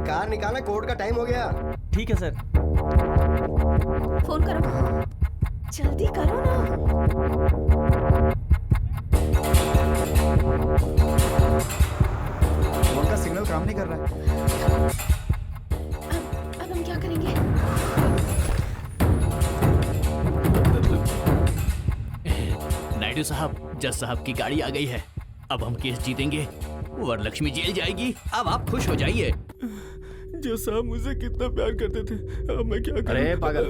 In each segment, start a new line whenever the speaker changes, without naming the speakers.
Car निकालना, court का time हो गया।
ठीक है सर।
फोन करो, जल्दी करो ना।
फोन का सिग्नल काम नहीं कर रहा है।
अब हम क्या करेंगे?
नायडू साहब, जज साहब की गाड़ी आ गई है। अब हम केस जीतेंगे, वरलक्ष्मी जेल जाएगी। अब आप खुश हो जाइए।
जज साहब मुझसे कितना प्यार करते थे, अब मैं क्या करूं?
अरे पागल,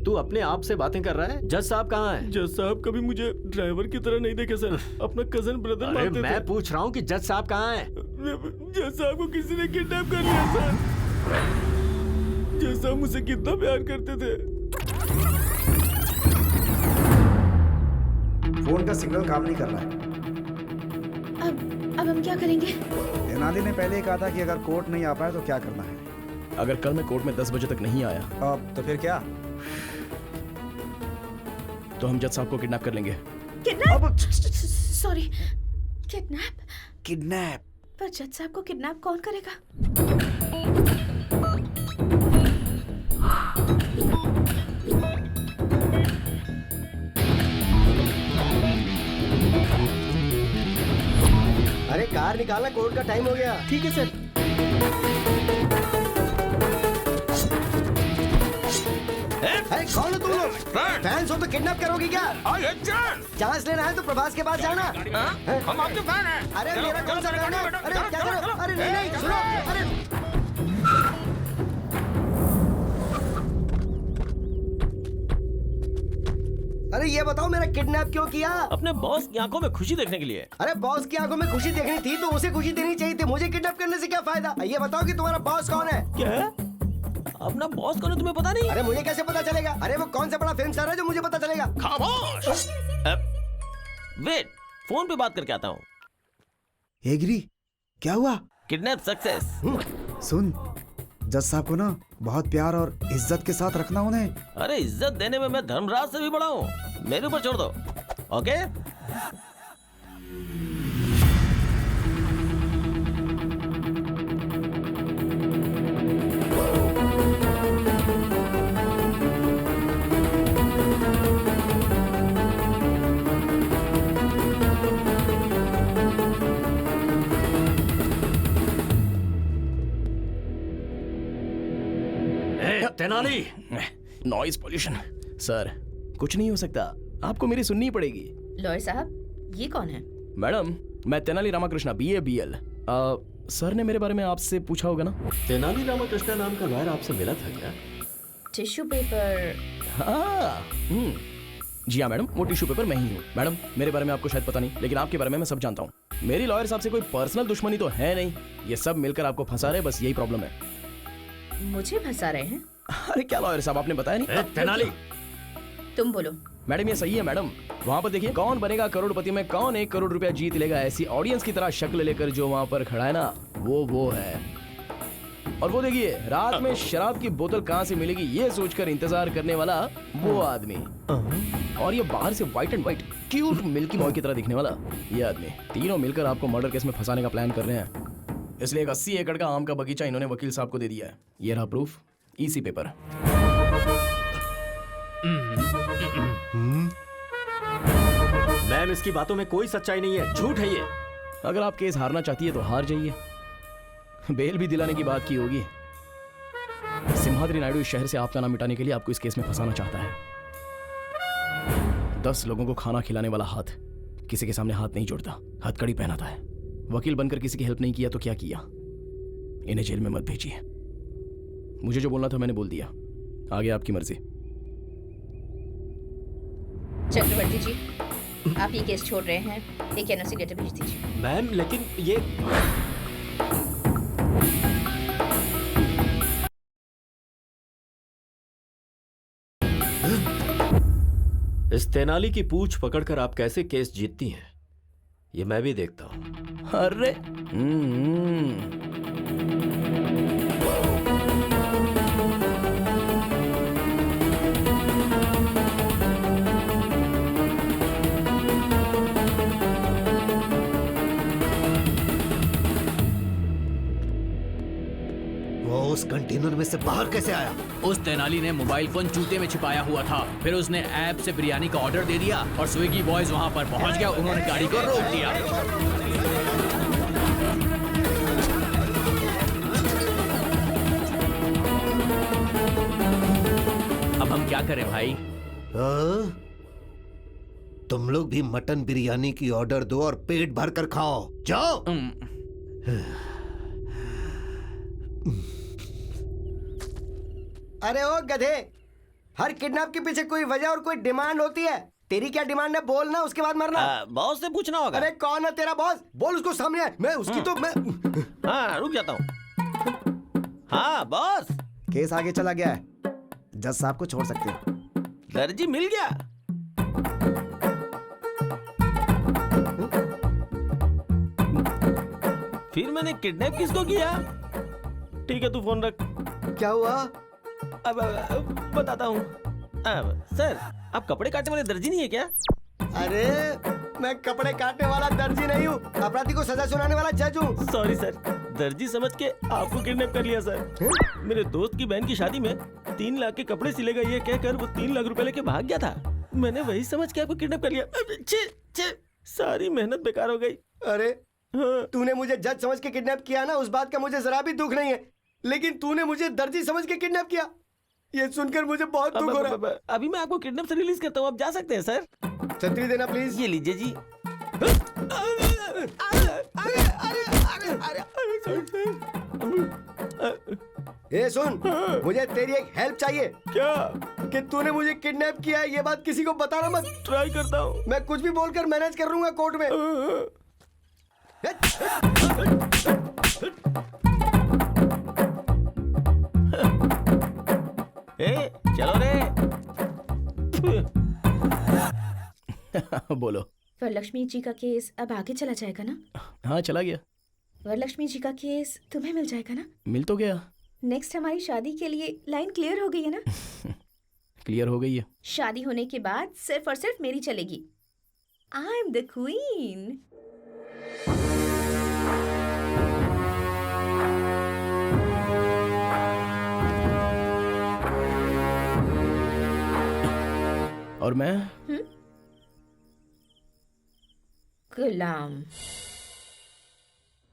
तू अपने आप से बातें कर रहा है? जज साहब कहाँ है?
जज साहब कभी मुझे ड्राइवर की तरह नहीं देखे सर, अपना कजन ब्रदर
अरे
मानते
मैं
थे।
पूछ रहा हूँ कि जज साहब कहाँ है?
जज साहब को किसी ने किडनैप कर लिया सर। जज साहब मुझसे कितना प्यार करते थे।
फोन का सिग्नल काम नहीं कर रहा है।
अब हम क्या करेंगे?
तेनाली ने पहले ही कहा था कि अगर कोर्ट नहीं आ पाए तो क्या करना है।
अगर कल मैं कोर्ट में 10 बजे तक नहीं आया
अब तो फिर क्या?
तो हम जज साहब को किडनैप कर लेंगे।
किडनैप? Sorry, kidnap?
किडनैप?
पर जज साहब को किडनैप कौन करेगा?
अरे कार निकालना, कोर्ट का टाइम हो गया।
ठीक है सर।
अरे कौन हो तुम लोग? फैंस हो तो किडनैप करोगी क्या? चांस लेना है तो प्रभास के पास जाना।
हम आपके फैन हैं।
अरे मेरा कौन सा फैन है? अरे क्या कर रहे हो? अरे नहीं सुनो। अरे अरे ये बताओ, मेरा किडनैप क्यों किया?
अपने बॉस की आंखों में खुशी देखने के लिए।
अरे बॉस की आंखों में खुशी देखनी थी तो उसे खुशी देनी चाहिए थी। मुझे किडनैप करने से क्या फायदा? ये बताओ कि तुम्हारा बॉस कौन है?
क्या है? अपना बॉस कौन है तुम्हें पता नहीं?
अरे मुझे कैसे पता चलेगा? अरे वो कौन सा बड़ा फिल्म स्टार है जो मुझे पता चलेगा?
खामोश।
वेट, फोन पे बात करके आता हूँ।
एग्री? क्या हुआ?
Kidnap success.
सुन, जज साहब को ना बहुत प्यार और इज्जत के साथ रखना उन्हें।
अरे इज्जत देने में मैं धर्मराज से भी बड़ा हूँ, मेरे ऊपर छोड़ दो। Okay?
Tenali,
noise pollution. Sir कुछ नहीं हो सकता, आपको मेरी सुननी पड़ेगी।
लॉयर साहब, ये कौन है?
मैडम, मैं Tenali Ramakrishna, BA BL। Sir ने मेरे बारे में आपसे पूछा होगा ना?
तेनाली रामाकृष्णा नाम का लॉयर आपसे मिला था क्या?
Tissue paper?
हाँ, जी हाँ मैडम, वो टिश्यू पेपर मैं ही हूँ। मैडम, मेरे बारे में आपको शायद पता नहीं, लेकिन आपके बारे में मैं सब जानता हूँ। मेरी लॉयर साहब से कोई पर्सनल दुश्मनी तो है नहीं, ये सब मिलकर आपको फंसा रहे, बस यही प्रॉब्लम है।
मुझे फंसा रहे हैं?
अरे क्या लॉयर साहब, आपने बताया नहीं?
तेनाली,
तुम बोलो।
मैडम ये सही है मैडम। वहाँ पर देखिए, कौन बनेगा करोड़पति में कौन 1 करोड़ रुपया जीत लेगा, ऐसी ऑडियंस की तरह शक्ल लेकर जो वहाँ पर खड़ा है ना, वो है। और वो देखिए, रात में शराब की बोतल कहाँ से मिलेगी ये सोचकर इंतजार करने वाला वो आदमी। और ये बाहर से white and white cute milky boy की तरह दिखने वाला ये आदमी। तीनों मिलकर आपको मर्डर केस में फंसाने का प्लान कर रहे हैं। इसलिए एक 80 एकड़ का आम का बगीचा इन्होंने वकील साहब को दे दिया है। ये रहा प्रूफ, EC पेपर।
मैम इसकी बातों में कोई सच्चाई नहीं है, झूठ है ये।
अगर आप केस हारना चाहती है तो हार जाइए, बेल भी दिलाने की बात की होगी। सिम्हाद्री नायडू इस शहर से आपका नाम मिटाने के लिए आपको इस केस में फंसाना चाहता है। 10 लोगों को खाना खिलाने वाला हाथ किसी के सामने हाथ नहीं जोड़ता, हथकड़ी पहनाता है। वकील बनकर किसी की हेल्प नहीं किया तो क्या किया? इन्हें जेल में मत भेजिए। मुझे जो बोलना था मैंने बोल दिया, आगे आपकी मर्जी।
चक्रवर्ती जी, आप ये केस छोड़ रहे हैं, एक NOC लेटर भेज दीजिए।
मैम लेकिन ये इस तेनाली की पूंछ पकड़कर आप कैसे केस जीतती हैं, ये मैं भी देखता हूं।
अरे
उस कंटेनर में से बाहर कैसे आया?
उस तेनाली ने मोबाइल फोन जूते में छिपाया हुआ था। फिर उसने ऐप से बिरयानी का ऑर्डर दे दिया और स्विगी बॉयज वहाँ पर पहुँच गया। उन्होंने गाड़ी को रोक दिया। अब हम क्या करें भाई?
तुम लोग भी मटन बिरयानी की ऑर्डर दो और पेट भर कर खाओ। जाओ।
अरे ओ गधे, हर किडनैप के पीछे कोई वजह और कोई डिमांड होती है। तेरी क्या डिमांड है बोल ना, उसके बाद मरना।
बॉस से पूछना होगा।
अरे कौन है तेरा बॉस? बोल उसको सामने। मैं उसकी तो मैं
हाँ रुक जाता हूँ। हाँ बॉस,
केस आगे चला गया है, जज साहब को छोड़ सकते हो।
दर्जी मिल गया। फिर मैंने किडनैप किसको किया? ठीक है तू फोन रख।
क्या हुआ?
अब बताता हूँ। सर, आप कपड़े काटने वाले दर्जी नहीं है क्या?
अरे मैं कपड़े काटने वाला दर्जी नहीं हूँ, अपराधी को सजा सुनाने वाला जज हूँ।
सॉरी सर, दर्जी समझ के आपको किडनैप कर लिया सर। मेरे दोस्त की बहन की शादी में 3 लाख के कपड़े सिलेगा ये कहकर वो 3 लाख रुपए लेके भाग गया था। मैंने वही समझ के आपको किडनैप कर लिया। सारी मेहनत बेकार हो गई।
अरे
हाँ।
तूने मुझे जज समझ के किडनैप किया ना, उस बात का मुझे जरा भी दुख नहीं है, लेकिन तूने मुझे दर्जी समझ के किडनैप किया, ये सुनकर मुझे बहुत दुख हो रहा है।
अभी मैं आपको किडनैप से रिलीज करता हूँ, आप जा सकते हैं सर।
छतरी देना प्लीज।
ये लीजिए जी।
ए सुन, मुझे तेरी एक हेल्प चाहिए।
क्या?
कि तूने मुझे किडनैप किया है, ये बात किसी को बताना मत।
ट्राई करता हूँ।
मैं कुछ भी बोलकर मैनेज कर लूंगा कोर्ट में।
चलो रे।
बोलो।
वरलक्ष्मी जी का केस अब आगे चला जाएगा ना?
हाँ चला गया।
वरलक्ष्मी जी का केस तुम्हें मिल जाएगा ना?
मिल तो गया।
नेक्स्ट हमारी शादी के लिए लाइन क्लियर हो गई है ना?
क्लियर हो गई है।
शादी होने के बाद सिर्फ और सिर्फ मेरी चलेगी। I am the queen.
और मैं
गुलाम।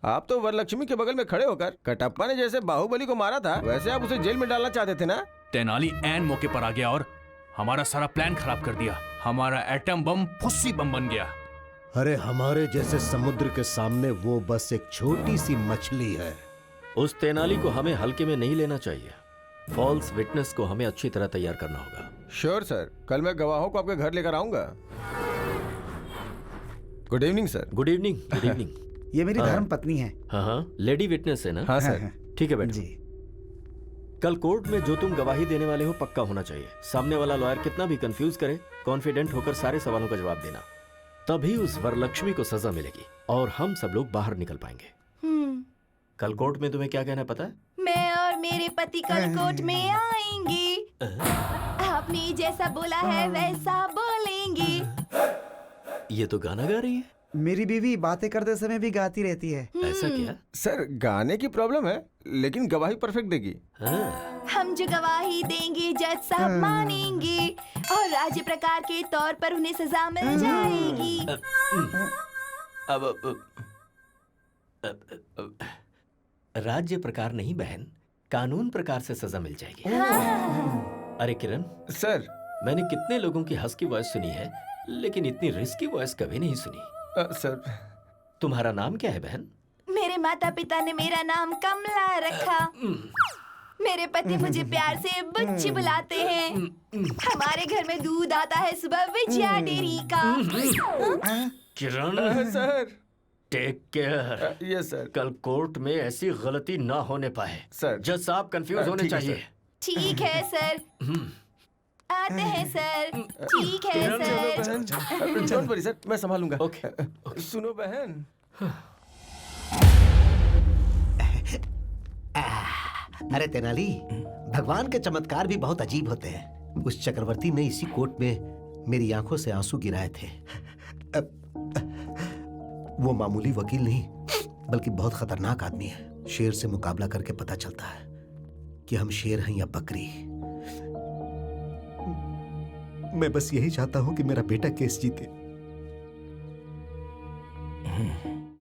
आप तो वरलक्ष्मी के बगल में खड़े होकर कटप्पा ने जैसे बाहुबली को मारा था, वैसे आप उसे जेल में डालना चाहते थे ना?
तेनाली ऐन मौके पर आ गया और हमारा सारा प्लान खराब कर दिया। हमारा एटम बम फुस्सी बम बन गया।
अरे हमारे जैसे समुद्र के सामने वो बस एक छोटी सी मछली है।
उस तेनाली को हमें हल्के में नहीं लेना चाहिए। फॉल्स विटनेस को हमें अच्छी तरह तैयार करना होगा।
श्योर सर, कल मैं गवाहों को आपके घर लेकर आऊंगा। Good evening sir.
Good evening. Good evening.
ये मेरी धर्म पत्नी है।
हाँ हाँ, लेडी विटनेस है ना?
हाँ सर।
ठीक है बैठो।
जी।
कल कोर्ट में जो तुम गवाही देने वाले हो पक्का होना चाहिए। सामने वाला लॉयर कितना भी कंफ्यूज करे, कॉन्फिडेंट होकर सारे सवालों का जवाब देना। तभी उस वरलक्ष्मी को सजा मिलेगी और हम सब लोग बाहर निकल पाएंगे। कल कोर्ट में तुम्हें क्या कहना है पता है?
मैं और मेरे पति कल कोर्ट में आएंगे। आपने जैसा बोला है वैसा बोलेंगे।
ये तो गाना गा रही है।
मेरी बीवी बातें करते समय भी गाती रहती है।
ऐसा क्या?
सर गाने की प्रॉब्लम है, लेकिन गवाही परफेक्ट देगी।
हाँ।
हम जो गवाही देंगे जज साहब मानेंगे और राज्य प्रकार के तौर पर उन्हें सजा मिल जाएगी।
अब राज्य प्रकार नहीं बहन, कानून प्रकार से सजा मिल जाएगी। अरे किरण
सर,
मैंने कितने लोगों की हंस की वॉइस सुनी है, लेकिन इतनी रिस्की वॉइस कभी नहीं सुनी।
सर,
तुम्हारा नाम क्या है बहन?
मेरे माता पिता ने मेरा नाम कमला रखा। मेरे पति मुझे प्यार से बुच्ची बुलाते हैं। हमारे घर में दूध आता है सुबह विजया डेयरी का।
Kiran
sir,
take care.
Yes sir.
कल कोर्ट में ऐसी गलती ना होने पाए।
सर,
जज साहब कंफ्यूज होने
ठीक है,
चाहिए।
ठीक है सर। आते हैं सर। ठीक है सर।
डोंट वरी सर, मैं संभालूंगा।
ओके।
सुनो बहन,
अरे तेनाली, भगवान के चमत्कार भी बहुत अजीब होते हैं। उस चक्रवर्ती ने इसी कोर्ट में मेरी आंखों से आंसू गिराए थे। वो मामूली वकील नहीं, बल्कि बहुत खतरनाक आदमी है। शेर से मुकाबला करके पता चलता है कि हम शेर हैं या बकरी। मैं बस यही चाहता हूं कि मेरा बेटा केस जीते।